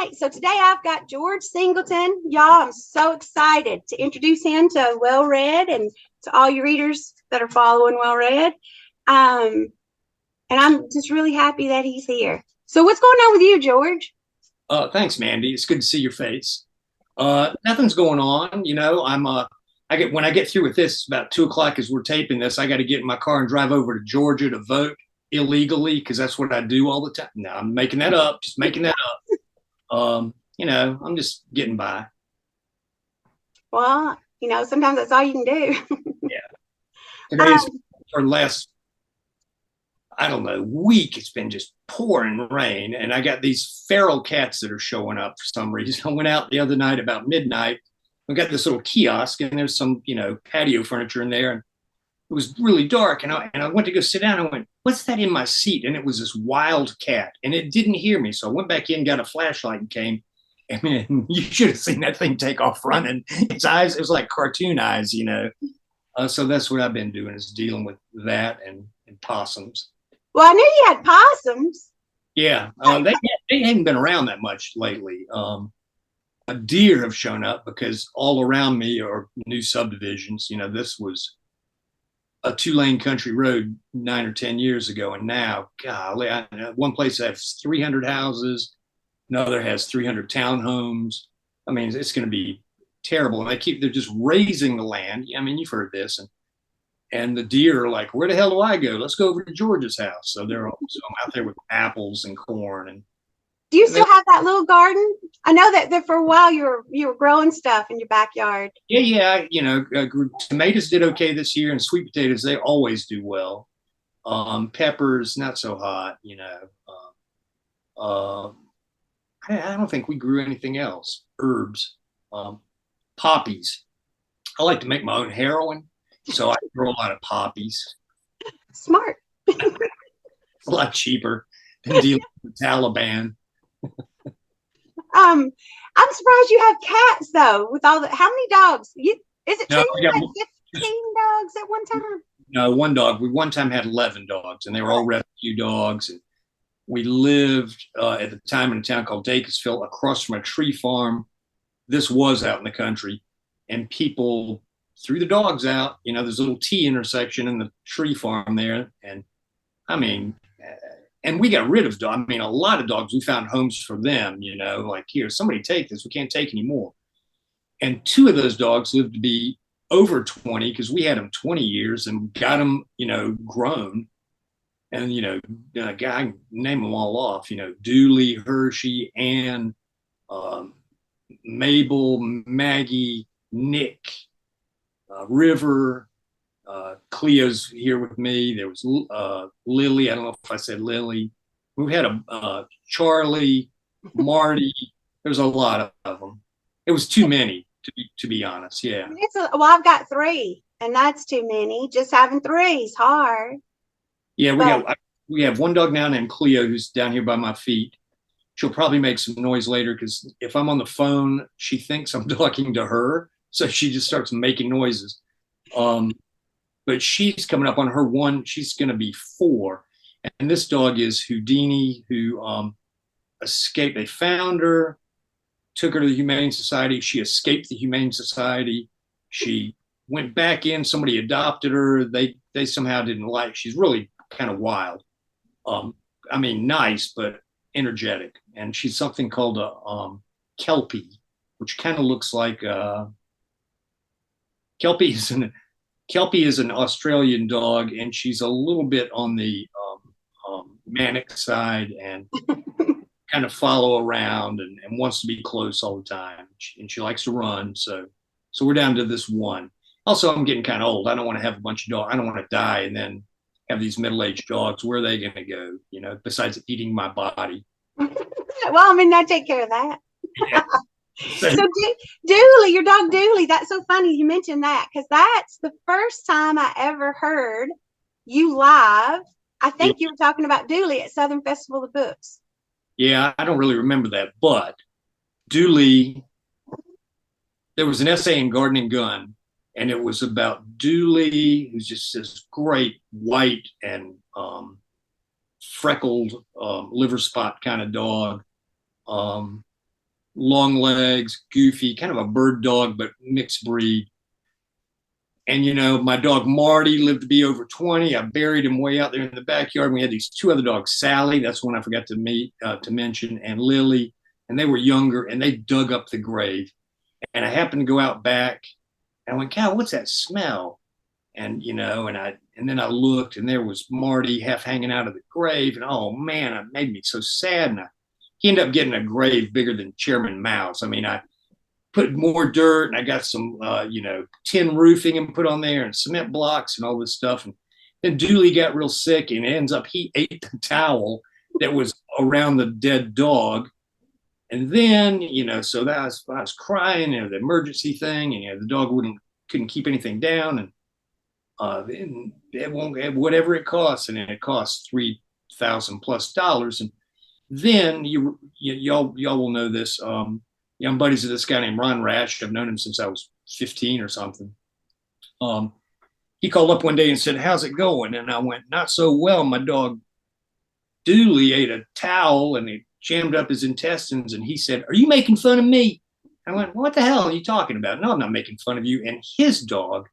right. So today I've got George Singleton. Y'all, I'm so excited to introduce him to Well Read and to all your readers that are following Well Read. And I'm just really happy that he's here. So what's going on with you, George? Thanks, Mandy. It's good to see your face. Nothing's going on. When I get through with this, about 2 o'clock as we're taping this, I got to get in my car and drive over to Georgia to vote illegally because that's what I do all the time. No, I'm making that up. Just making that up. I'm just getting by. Well, sometimes that's all you can do. Yeah. Today's for the last, I don't know, week. It's been just pouring rain, and I got these feral cats that are showing up for some reason. I went out the other night about midnight. We got this little kiosk, and there's some, patio furniture in there, and it was really dark. And I went to go sit down. I went, "What's that in my seat?" And it was this wild cat, and it didn't hear me. So I went back in, got a flashlight, and came. I mean, you should have seen that thing take off running. Its eyes, it was like cartoon eyes, So that's what I've been doing, is dealing with that and possums. Well, I knew you had possums. Yeah, they hadn't been around that much lately. A deer have shown up because all around me are new subdivisions. This was a 2-lane country road 9 or 10 years ago, and now, golly, one place has 300 houses, another has 300 townhomes. I mean, it's going to be terrible. And they're just raising the land. I mean, you've heard this, and the deer are like, "Where the hell do I go? Let's go over to George's house." So I'm out there with apples and corn. And do you still have that little garden? I know that for a while you were growing stuff in your backyard. Yeah. Tomatoes did okay this year, and sweet potatoes, they always do well. Peppers, not so hot. I don't think we grew anything else. Herbs, poppies. I like to make my own heroin, so I grow a lot of poppies. Smart. It's a lot cheaper than dealing with the Taliban. I'm surprised you have cats though. With all how many dogs? Is it true you had 15 dogs at one time? No, one dog. We one time had 11 dogs, and they were all rescue dogs. And we lived at the time in a town called Decorum, across from a tree farm. This was out in the country, and people threw the dogs out. There's a little T intersection in the tree farm there, and I mean. And we got rid of dogs. I mean, a lot of dogs, we found homes for them, like, "Here, somebody take this. We can't take anymore." And 2 of those dogs lived to be over 20 because we had them 20 years and got them, grown. And, I can name them all off, Dooley, Hershey, Ann, Mabel, Maggie, Nick, River, Cleo's here with me. There was Lily. I don't know if I said Lily. We had a Charlie, Marty. There's a lot of them. It was too many to be honest. Yeah. Well, I've got 3, and that's too many. Just having 3 is hard. Yeah, we have one dog now named Cleo who's down here by my feet. She'll probably make some noise later because if I'm on the phone, she thinks I'm talking to her, so she just starts making noises. But she's coming up on her 1. She's going to be 4. And this dog is Houdini, who escaped. They found her, took her to the Humane Society. She escaped the Humane Society. She went back in. Somebody adopted her. They somehow didn't like. She's really kind of wild. Nice, but energetic. And she's something called a Kelpie, which kind of looks like Kelpie is an Australian dog, and she's a little bit on the manic side and kind of follow around and wants to be close all the time. And she likes to run. So we're down to this 1. Also, I'm getting kind of old. I don't want to have a bunch of dogs. I don't want to die and then have these middle-aged dogs. Where are they going to go, besides eating my body? Well, I take care of that. Yeah. So Dooley, your dog Dooley, that's so funny you mentioned that because that's the first time I ever heard you live. I think you were talking about Dooley at Southern Festival of Books. Yeah, I don't really remember that, but Dooley, there was an essay in Garden and Gun, and it was about Dooley, who's just this great white and freckled liver spot kind of dog. long legs, goofy, kind of a bird dog, but mixed breed. And, my dog Marty lived to be over 20. I buried him way out there in the backyard. We had these two other dogs, Sally, that's one I forgot to mention, and Lily. And they were younger, and they dug up the grave. And I happened to go out back, and I went, God, what's that smell? And, and then I looked, and there was Marty half hanging out of the grave. And, oh, man, it made me so sad. And he ended up getting a grave bigger than Chairman Mao's. I mean, I put more dirt, and I got some, tin roofing and put on there, and cement blocks and all this stuff. And then Dooley got real sick, and it ends up he ate the towel that was around the dead dog. And then, so I was crying, the emergency thing, and the dog couldn't keep anything down, and then it won't, whatever it costs, and it costs $3,000+ and then y'all will know this. I'm buddies with this guy named Ron Rash. I've known him since I was 15 or something. He called up one day and said, "How's it going?" And I went, "Not so well. My dog Dooley ate a towel and he jammed up his intestines." And he said, "Are you making fun of me?" I went, "What the hell are you talking about?" "No, I'm not making fun of you." And his dog,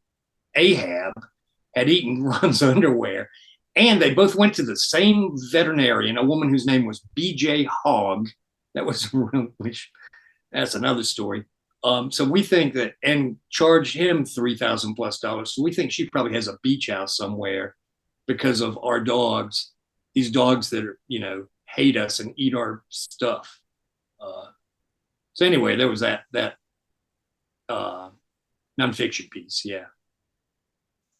Ahab, had eaten Ron's underwear. And they both went to the same veterinarian, a woman whose name was B.J. Hogg. That was that's another story. So we think that, and charged him $3,000+. So we think she probably has a beach house somewhere because of our dogs, these dogs that are, hate us and eat our stuff. So anyway, there was that nonfiction piece. Yeah.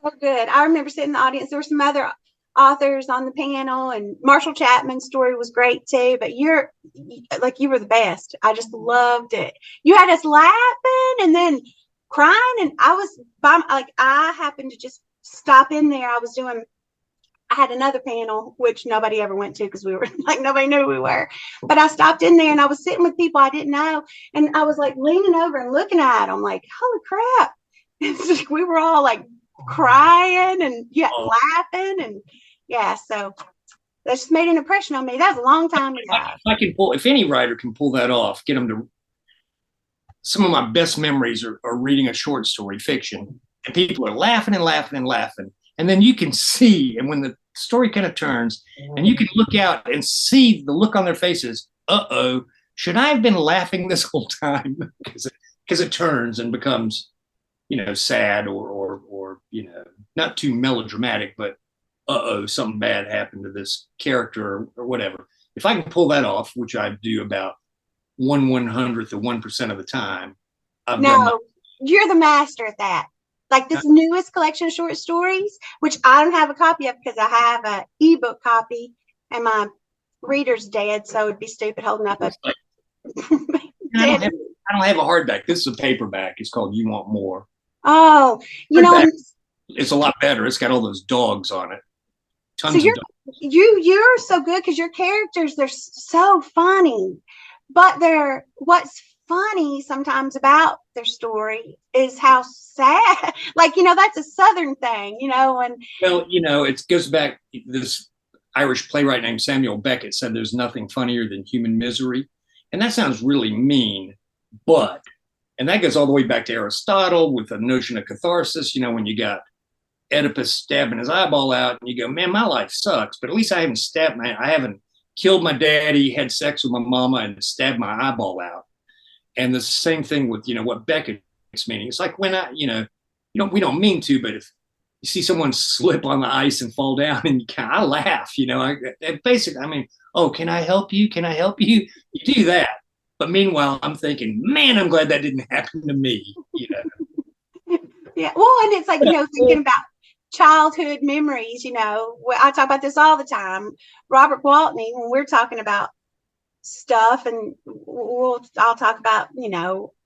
Oh, good. I remember sitting in the audience. There were some other authors on the panel, and Marshall Chapman's story was great too, but you were the best. I just loved it. You had us laughing and then crying, and I happened to just stop in there. I had another panel, which nobody ever went to because we were nobody knew who we were, but I stopped in there and I was sitting with people I didn't know, and I was leaning over and looking at them holy crap. It's we were all crying and laughing, and so that just made an impression on me. That was a long time ago. If any writer can pull that off, get them to. Some of my best memories are reading a short story, fiction, and people are laughing and laughing and laughing, and then you can see, and when the story kind of turns, and you can look out and see the look on their faces. Should I have been laughing this whole time? Because it turns and becomes, sad or not too melodramatic, but something bad happened to this character or whatever. If I can pull that off, which I do about 1/100th of 1% of the time, you're the master at that. This newest collection of short stories, which I don't have a copy of because I have an ebook copy and my reader's dead, so it'd be stupid holding up a. I don't have a hardback. This is a paperback. It's called You Want More. Oh, it's a lot better. It's got all those dogs on it. Tons of dogs. You're so good because your characters, they're so funny, but what's funny sometimes about their story is how sad. That's a Southern thing, and it goes back. This Irish playwright named Samuel Beckett said there's nothing funnier than human misery, and that sounds really mean, and that goes all the way back to Aristotle with the notion of catharsis. When you got Oedipus stabbing his eyeball out, and you go, "Man, my life sucks, but at least I haven't killed my daddy, had sex with my mama, and stabbed my eyeball out." And the same thing with what Beckett's meaning. It's like when we don't mean to, but if you see someone slip on the ice and fall down, and I laugh. Basically, "Oh, can I help you? Can I help you?" You do that. But meanwhile, I'm thinking, man, I'm glad that didn't happen to me. Yeah. Well, and it's thinking about childhood memories. I talk about this all the time. Robert Waltney, when we're talking about stuff, and I'll talk about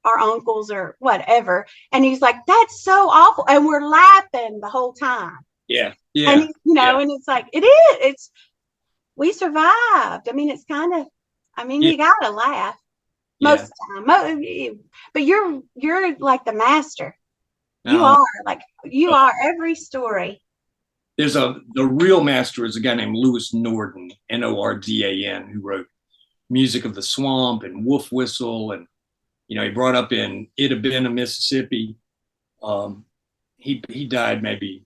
our uncles or whatever, and he's like, "That's so awful," and we're laughing the whole time. Yeah. And and it's it is. It's we survived. It's kind of. You gotta laugh. Most of the time, but you're the master. You are every story. The real master is a guy named Lewis Norden, Nordan, who wrote Music of the Swamp and Wolf Whistle, and he brought up in It Have Been a Mississippi. He died maybe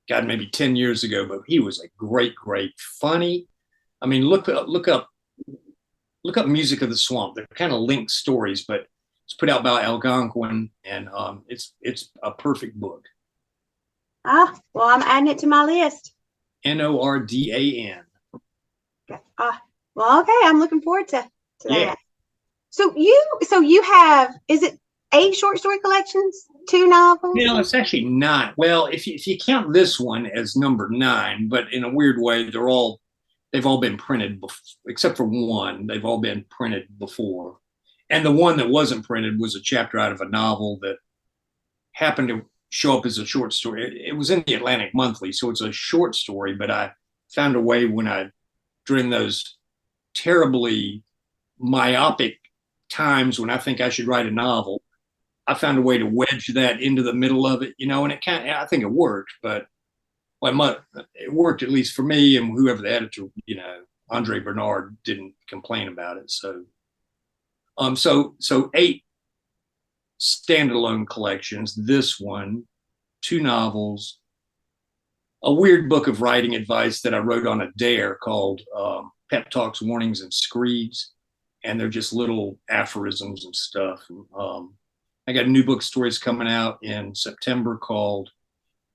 10 years ago, but he was a great funny. I mean, look up Music of the Swamp. They're kind of linked stories, but it's put out by Algonquin, and it's a perfect book. Well, I'm adding it to my list. Nordan. Well, okay, I'm looking forward to Yeah. that. So you have, is it 8 short story collections, 2 novels? No, it's actually not. Well, if you count this one as number 9, but in a weird way, they've all been printed except for one. They've all been printed before, and the one that wasn't printed was a chapter out of a novel that happened to show up as a short story. It was in the Atlantic Monthly, so it's a short story. But I found a way during those terribly myopic times when I think I should write a novel, I found a way to wedge that into the middle of it, and I think it worked, but it worked at least for me, and whoever the editor, Andre Bernard, didn't complain about it. So 8 standalone collections, this one, 2 novels, a weird book of writing advice that I wrote on a dare called Pep Talks, Warnings, and Screeds. And they're just little aphorisms and stuff. I got new book stories coming out in September called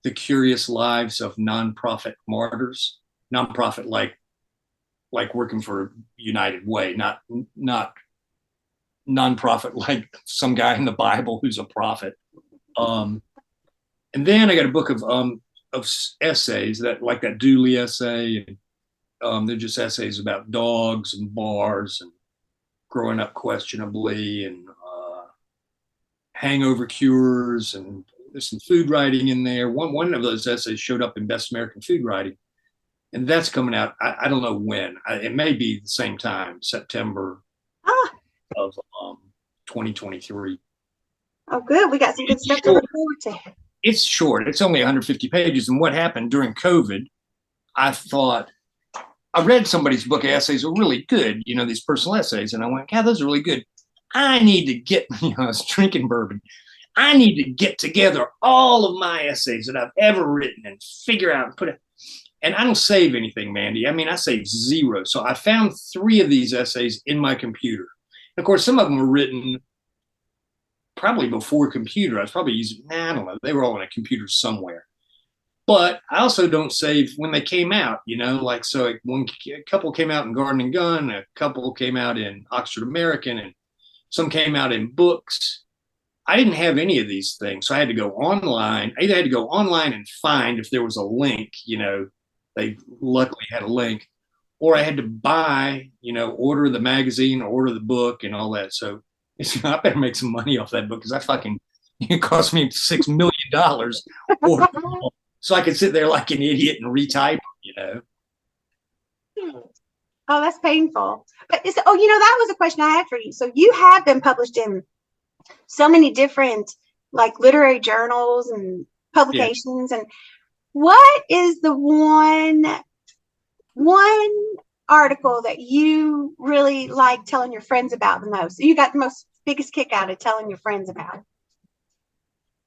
The Curious Lives of Nonprofit Martyrs. Nonprofit like working for United Way, not nonprofit like some guy in the Bible who's a prophet. And then I got a book of essays like that Dooley essay. And they're just essays about dogs and bars and growing up questionably, and hangover cures, and there's some food writing in there. One of those essays showed up in Best American Food Writing, and that's coming out. I don't know when. It may be the same time, September of 2023. Oh, good. We got some good stuff to look forward to. It's short. It's only 150 pages. And what happened during COVID, I thought, I read somebody's book essays were really good, these personal essays. And I went, God, those are really good. I need to get, I was drinking bourbon. I need to get together all of my essays that I've ever written and figure out and put it. And I don't save anything, Mandy. I mean, I save 0. So I found 3 of these essays in my computer. And of course, some of them were written probably before computer. I was probably using, I don't know. They were all on a computer somewhere. But I also don't save when they came out, so a couple came out in Garden and Gun, a couple came out in Oxford American, and some came out in books. I didn't have any of these things. So I had to go online. I either had to go online and find if there was a link, they luckily had a link, or I had to buy, order the magazine, order the book and all that. So I better make some money off that book, because it cost me $6 million. So I could sit there like an idiot and retype, Oh, that's painful. But that was a question I had for you. So you have been published in so many different like literary journals and publications. Yeah. And what is the one article that you really like telling your friends about the most? You got the biggest kick out of telling your friends about?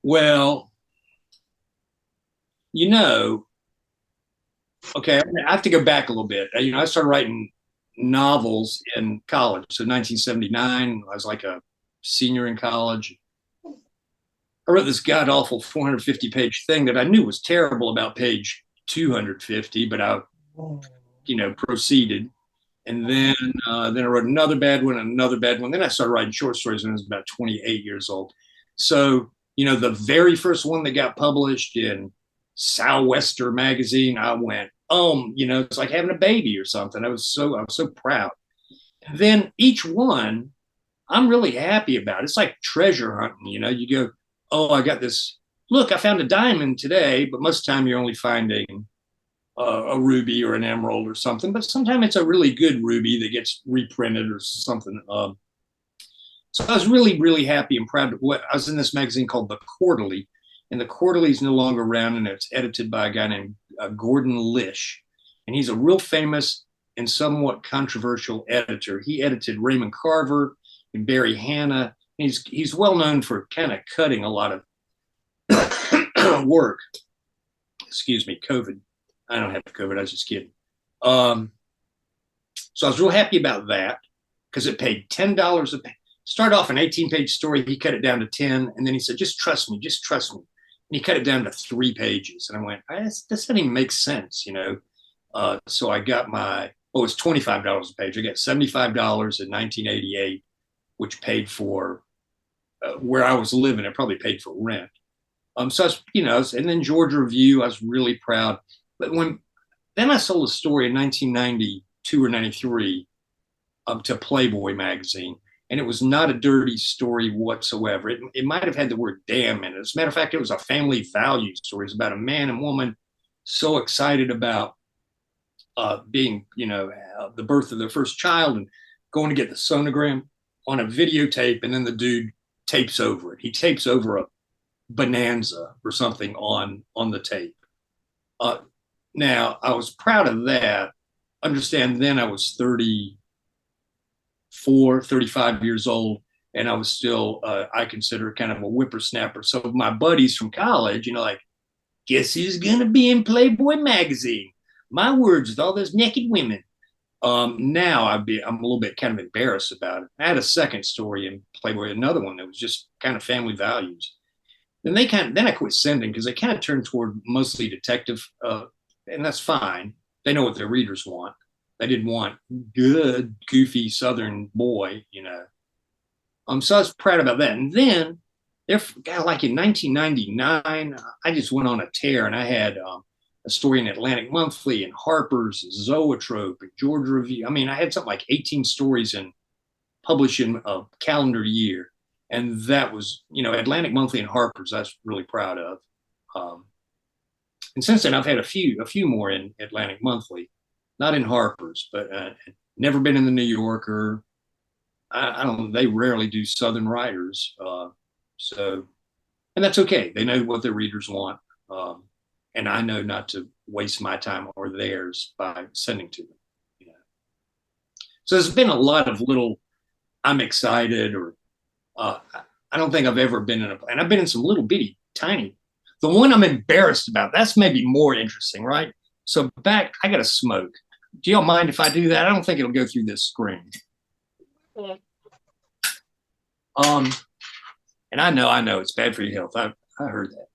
Well, okay, I have to go back a little bit. I started writing novels in college. So 1979, I was like a senior in college. I wrote this god-awful 450-page thing that I knew was terrible about page 250, but I, proceeded. And then I wrote another bad one and another bad one. Then I started writing short stories when I was about 28 years old. So, the very first one that got published in Southwester magazine, I went, it's like having a baby or something. I was so proud. And then each one I'm really happy about. It's like treasure hunting. You go, oh, I got this. Look, I found a diamond today, but most of the time you're only finding a ruby or an emerald or something. But sometimes it's a really good ruby that gets reprinted or something. So I was really, really happy and proud. I was in this magazine called The Quarterly, and The Quarterly is no longer around, and it's edited by a guy named Gordon Lish. And he's a real famous and somewhat controversial editor. He edited Raymond Carver and Barry Hannah. He's well known for kind of cutting a lot of work. Excuse me, COVID. I don't have COVID. I was just kidding. So I was real happy about that because it paid $10 a page. Start off an 18-page story. He cut it down to 10, and then he said, "Just trust me, just trust me." And he cut it down to 3 pages, and I went, "This doesn't even make sense, you know." So I got it was $25 a page. I got $75 in 1988, which paid for where I was living. It probably paid for rent. So I was, you know, and then Georgia Review, I was really proud. But then I sold a story in 1992 or 93 to Playboy magazine. And it was not a dirty story whatsoever. It might have had the word damn in it. As a matter of fact, it was a family values story. It's about a man and woman so excited about being, you know, the birth of their first child and going to get the sonogram on a videotape. And then the dude tapes over it. He tapes over a bonanza or something on the tape. Now, I was proud of that. Understand, then I was 35 years old, and I was still, I consider kind of a whippersnapper. So my buddies from college, you know, like, guess who's going to be in Playboy magazine? My words with all those naked women. Now I'm a little bit kind of embarrassed about it. I had a second story in Playboy, another one that was just kind of family values. Then I quit sending because they kind of turned toward mostly detective, and that's fine. They know what their readers want. They didn't want good, goofy Southern boy, you know. So I was proud about that. And then, like in 1999, I just went on a tear, and I had a story in Atlantic Monthly and Harper's, Zoetrope, and Georgia Review. I mean, I had something like 18 stories published in a calendar year. And that was, you know, Atlantic Monthly and Harper's, I was really proud of. And since then, I've had a few more in Atlantic Monthly. Not in Harper's, but never been in the New Yorker. I don't. They rarely do Southern writers, and that's okay. They know what their readers want, and I know not to waste my time or theirs by sending to them. You know? So there's been a lot of little. I'm excited, or I don't think I've ever been and I've been in some little bitty, tiny. The one I'm embarrassed about. That's maybe more interesting, right? So I got to smoke. Do y'all mind if I do that? I don't think it'll go through this screen. Yeah. And I know it's bad for your health. I heard that.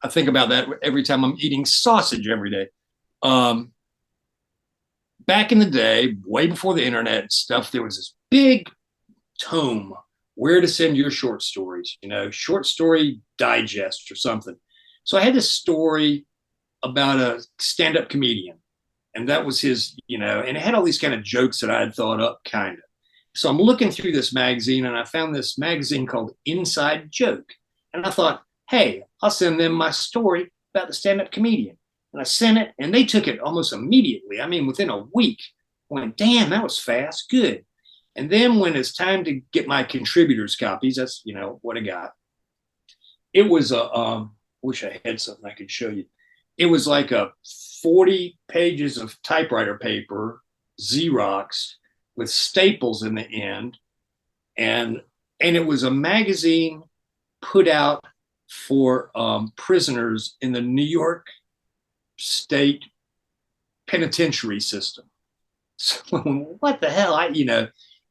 I think about that every time I'm eating sausage every day. Back in the day, way before the internet and stuff, there was this big tome, where to send your short stories, you know, short story digest or something. So I had this story about a stand-up comedian, and that was his, you know, and it had all these kind of jokes that I had thought up, kind of. So I'm looking through this magazine, and I found this magazine called Inside Joke. And I thought, hey, I'll send them my story about the stand-up comedian. And I sent it, and they took it almost immediately. I mean, within a week. I went, damn, that was fast, good. And then when it's time to get my contributors' copies, that's, you know, what I got. It was wish I had something I could show you. It was like 40 pages of typewriter paper, Xerox, with staples in the end. And it was a magazine put out for prisoners in the New York State penitentiary system. So what the hell?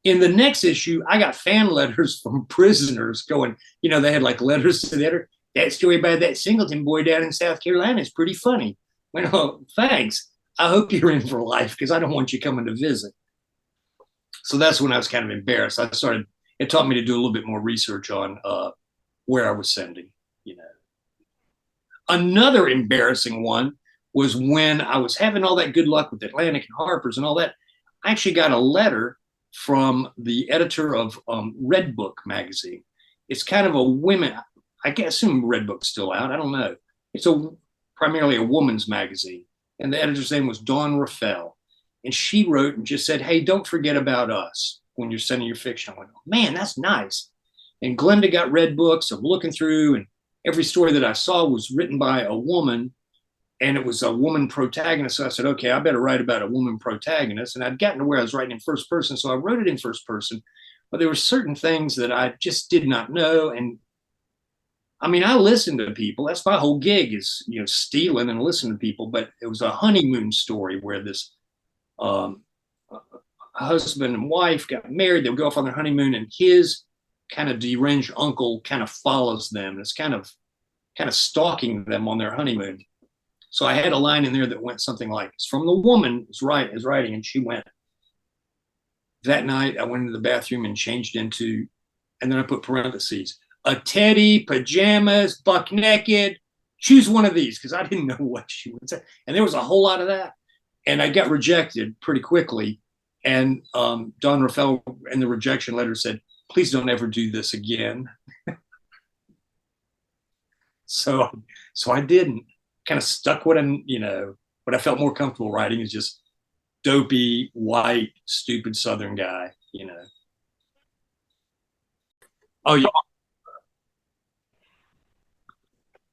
In the next issue, I got fan letters from prisoners going, you know, they had like letters to the editor. That story about that Singleton boy down in South Carolina is pretty funny. Well, thanks. I hope you're in for life because I don't want you coming to visit. So that's when I was kind of embarrassed. It taught me to do a little bit more research on where I was sending, you know. Another embarrassing one was when I was having all that good luck with Atlantic and Harper's and all that. I actually got a letter from the editor of Red Book magazine. It's kind of a women, I assume Red Book's still out. I don't know. It's primarily a woman's magazine. And the editor's name was Dawn Raffel. And she wrote and just said, hey, don't forget about us when you're sending your fiction. I went, oh, man, that's nice. And Glenda got Red Books. I'm looking through, and every story that I saw was written by a woman. and it was a woman protagonist. So I said, okay, I better write about a woman protagonist. And I'd gotten to where I was writing in first person, so I wrote it in first person. But there were certain things that I just did not know. And I mean, I listened to people. That's my whole gig, is, you know, stealing and listening to people. But it was a honeymoon story where this um, husband and wife got married. They would go off on their honeymoon, and his kind of deranged uncle kind of follows them. It's kind of stalking them on their honeymoon. So I had a line in there that went something like, it's from the woman is writing, and she went, that night I went into the bathroom and changed into, and then I put parentheses, a teddy, pajamas, buck naked, choose one of these, because I didn't know what she would say. And there was a whole lot of that. And I got rejected pretty quickly. And Don Rafael in the rejection letter said, please don't ever do this again. So I didn't. Kind of stuck what I felt more comfortable writing is just dopey, white, stupid Southern guy, you know. Oh, yeah.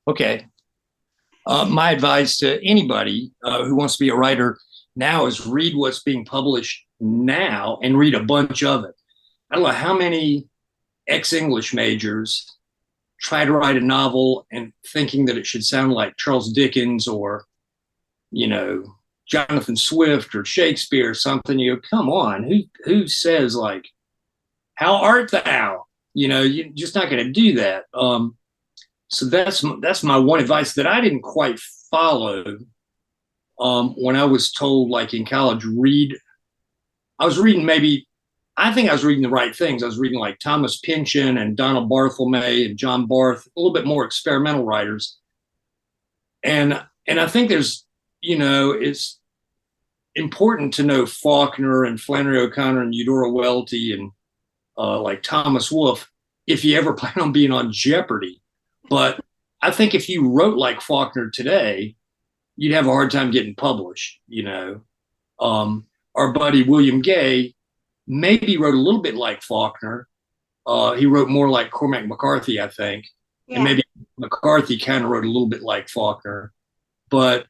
Okay. My advice to anybody who wants to be a writer now is read what's being published now and read a bunch of it. I don't know how many ex-English majors try to write a novel and thinking that it should sound like Charles Dickens or, you know, Jonathan Swift or Shakespeare or something. You go, come on, who says, like, how art thou? You know, you're just not going to do that. So that's my one advice that I didn't quite follow when I was told, like, in college, I was reading I think I was reading the right things. I was reading like Thomas Pynchon and Donald Barthelme and John Barth, a little bit more experimental writers. And I think there's, you know, it's important to know Faulkner and Flannery O'Connor and Eudora Welty and like Thomas Wolfe if you ever plan on being on Jeopardy. But I think if you wrote like Faulkner today, you'd have a hard time getting published, you know. Our buddy William Gay maybe wrote a little bit like Faulkner. He wrote more like Cormac McCarthy, I think. Yeah. And maybe McCarthy kind of wrote a little bit like Faulkner. But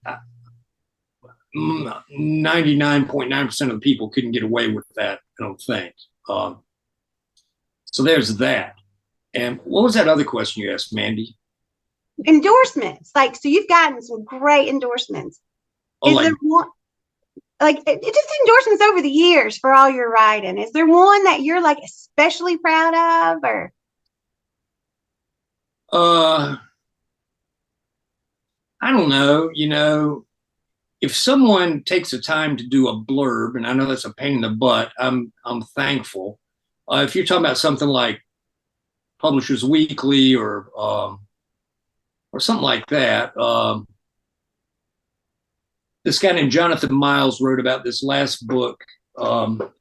99.9% of the people couldn't get away with that, I don't think. So there's that. And what was that other question you asked, Mandy? Endorsements. Like, so you've gotten some great endorsements. Oh, is there one, like, it just endorsements over the years for all your writing? Is there one that you're like especially proud of, or? I don't know. You know, if someone takes the time to do a blurb, and I know that's a pain in the butt, I'm thankful. If you're talking about something like Publishers Weekly or something like that, this guy named Jonathan Miles wrote about this last book. It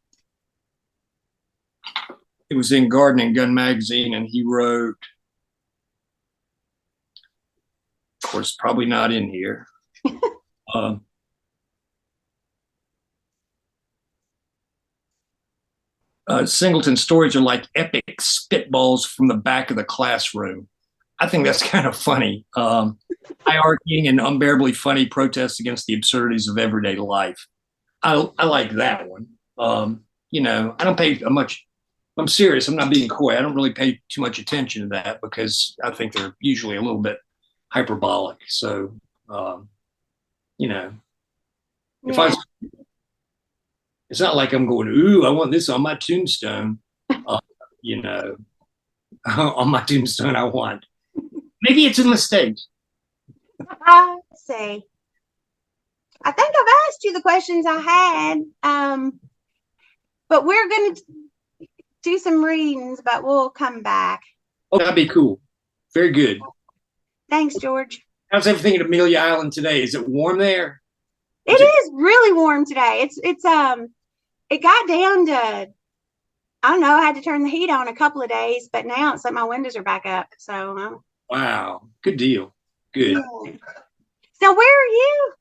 was in Garden and Gun magazine, and he wrote, of course, probably not in here. Singleton stories are like epic spitballs from the back of the classroom. I think that's kind of funny. High-arcing and unbearably funny protests against the absurdities of everyday life. I like that one. You know, I don't pay much. I'm serious. I'm not being coy. I don't really pay too much attention to that because I think they're usually a little bit hyperbolic. So, you know, if I, it's not like I'm going, ooh, I want this on my tombstone. You know, on my tombstone, I want. Maybe it's a mistake. I see. I think I've asked you the questions I had, but we're going to do some readings, but we'll come back. Oh, that'd be cool. Very good. Thanks, George. How's everything at Amelia Island today? Is it warm there? It is really warm today. It got down to, I don't know, I had to turn the heat on a couple of days, but now it's like my windows are back up. So wow, good deal. Good. Yeah. So where are you?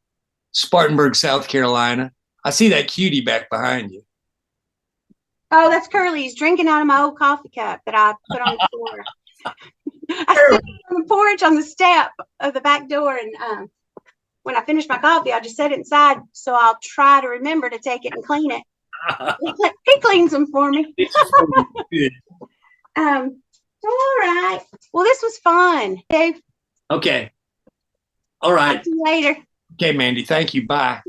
Spartanburg, South Carolina. I see that cutie back behind you. Oh, that's Curly. He's drinking out of my old coffee cup that I put on the floor. I sit on the porch on the step of the back door, and when I finish my coffee, I just set it inside. So I'll try to remember to take it and clean it. He cleans them for me. All right. Well, this was fun, Dave. Okay. All right. Talk to you later. Okay, Mandy. Thank you. Bye.